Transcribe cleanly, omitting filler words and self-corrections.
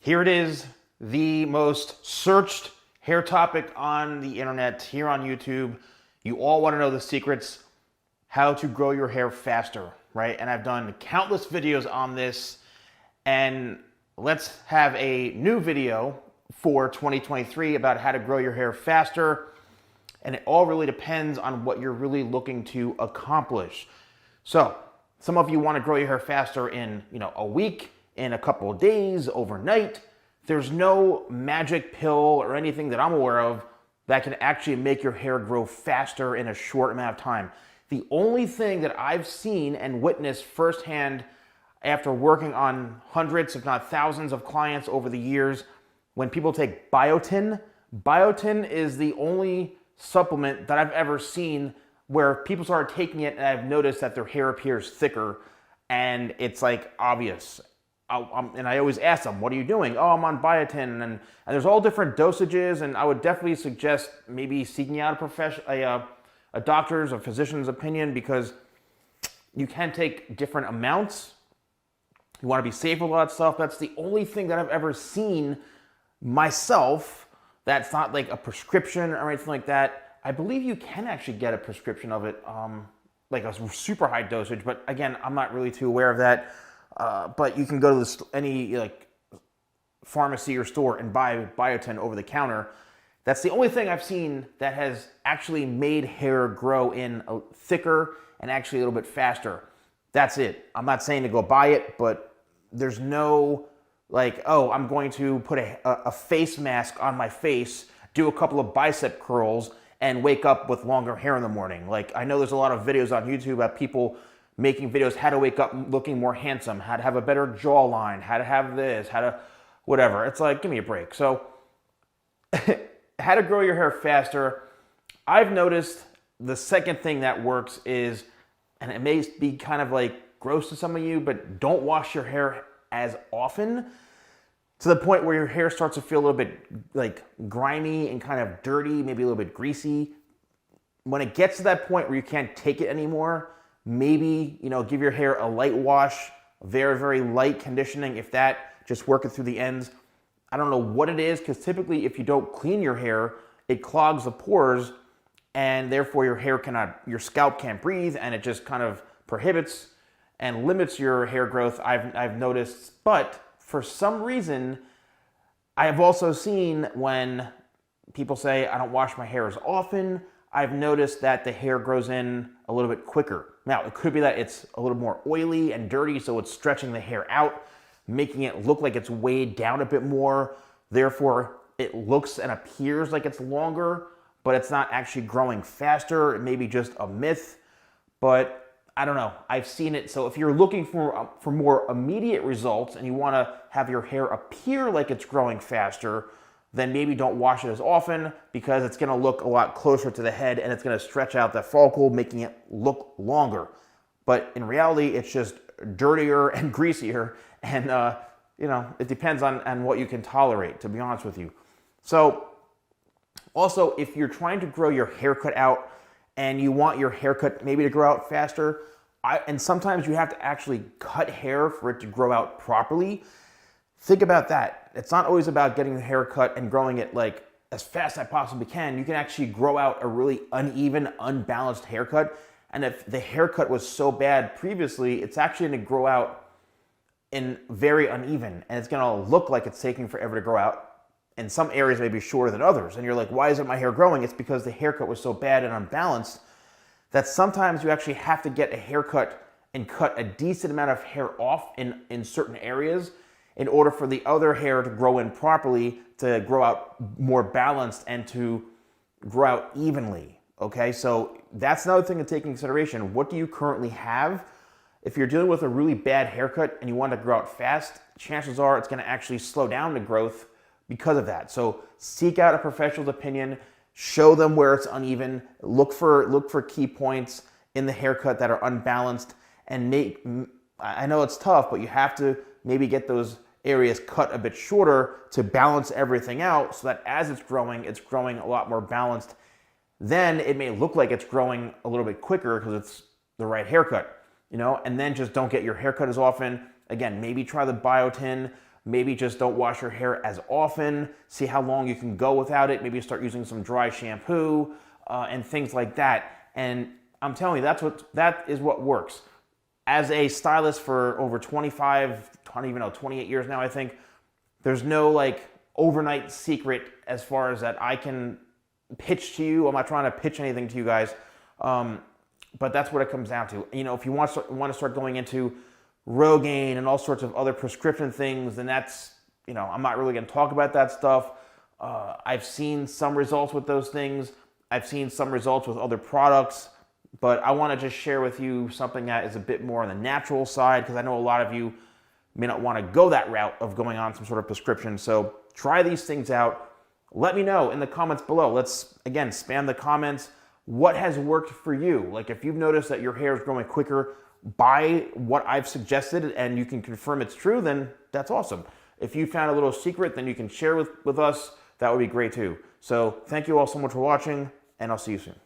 Here it is, the most searched hair topic on the internet, here on YouTube. You all want to know the secrets, how to grow your hair faster, right? And I've done countless videos on this, and let's have a new video for 2023 about how to grow your hair faster. And it all really depends on what you're really looking to accomplish. So some of you want to grow your hair faster in, a week, in a couple of days, overnight. There's no magic pill or anything that I'm aware of that can actually make your hair grow faster in a short amount of time. The only thing that I've seen and witnessed firsthand after working on hundreds, if not thousands of clients over the years, when people take biotin, biotin is the only supplement that I've ever seen where people start taking it and I've noticed that their hair appears thicker and it's like obvious. And I always ask them, what are you doing? Oh, I'm on biotin. And there's all different dosages, and I would definitely suggest maybe seeking out a doctor's or physician's opinion, because you can take different amounts. You want to be safe with a lot of stuff. That's the only thing that I've ever seen myself that's not like a prescription or anything like that. I believe you can actually get a prescription of it, like a super high dosage, but again, I'm not really too aware of that. But you can go to any pharmacy or store and buy biotin over the counter. That's the only thing I've seen that has actually made hair grow in thicker and actually a little bit faster. That's it. I'm not saying to go buy it, but there's no I'm going to put a face mask on my face, do a couple of bicep curls, and wake up with longer hair in the morning. I know there's a lot of videos on YouTube about people making videos how to wake up looking more handsome, how to have a better jawline, how to have this, how to whatever. It's like, give me a break. So how to grow your hair faster. I've noticed the second thing that works is, and it may be kind of gross to some of you, but don't wash your hair as often, to the point where your hair starts to feel a little bit grimy and kind of dirty, maybe a little bit greasy. When it gets to that point where you can't take it anymore, maybe, give your hair a light wash, very, very light conditioning, if that, just work it through the ends. I don't know what it is, because typically if you don't clean your hair, it clogs the pores, and therefore your scalp can't breathe, and it just kind of prohibits and limits your hair growth, I've noticed. But for some reason, I have also seen when people say, I don't wash my hair as often, I've noticed that the hair grows in a little bit quicker. Now, it could be that it's a little more oily and dirty, so it's stretching the hair out, making it look like it's weighed down a bit more. Therefore, it looks and appears like it's longer, but it's not actually growing faster. It may be just a myth, but I don't know. I've seen it. So if you're looking for more immediate results and you want to have your hair appear like it's growing faster, then maybe don't wash it as often, because it's going to look a lot closer to the head and it's going to stretch out that follicle, making it look longer. But in reality, it's just dirtier and greasier, and it depends on what you can tolerate, to be honest with you. So also, if you're trying to grow your haircut out and you want your haircut maybe to grow out faster, and sometimes you have to actually cut hair for it to grow out properly. Think about that. It's not always about getting the hair cut and growing it as fast as I possibly can. You can actually grow out a really uneven, unbalanced haircut. And if the haircut was so bad previously, it's actually going to grow out in very uneven. And it's going to look like it's taking forever to grow out. In some areas, maybe shorter than others. And you're like, why isn't my hair growing? It's because the haircut was so bad and unbalanced that sometimes you actually have to get a haircut and cut a decent amount of hair off in certain areas in order for the other hair to grow in properly, to grow out more balanced and to grow out evenly, okay? So that's another thing to take into consideration. What do you currently have? If you're dealing with a really bad haircut and you want to grow out fast, chances are it's going to actually slow down the growth because of that. So seek out a professional's opinion, show them where it's uneven, look for key points in the haircut that are unbalanced, and I know it's tough, but you have to maybe get those areas cut a bit shorter to balance everything out, so that as it's growing a lot more balanced. Then it may look like it's growing a little bit quicker because it's the right haircut, and then just don't get your haircut as often. Again, maybe try the biotin, Maybe just don't wash your hair as often. See how long you can go without it. Maybe start using some dry shampoo and things like that. And I'm telling you, that is what works. As a stylist for over 28 years now, I think, there's no like overnight secret as far as that I can pitch to you. I'm not trying to pitch anything to you guys, but that's what it comes down to. You know, if you want to start going into Rogaine and all sorts of other prescription things, then that's, you know, I'm not really going to talk about that stuff. I've seen some results with those things. I've seen some results with other products, but I want to just share with you something that is a bit more on the natural side, because I know a lot of you may not want to go that route of going on some sort of prescription. So try these things out. Let me know in the comments below. Let's, again, spam the comments. What has worked for you? Like, if you've noticed that your hair is growing quicker by what I've suggested and you can confirm it's true, then that's awesome. If you found a little secret, then you can share with us. That would be great too. So thank you all so much for watching, and I'll see you soon.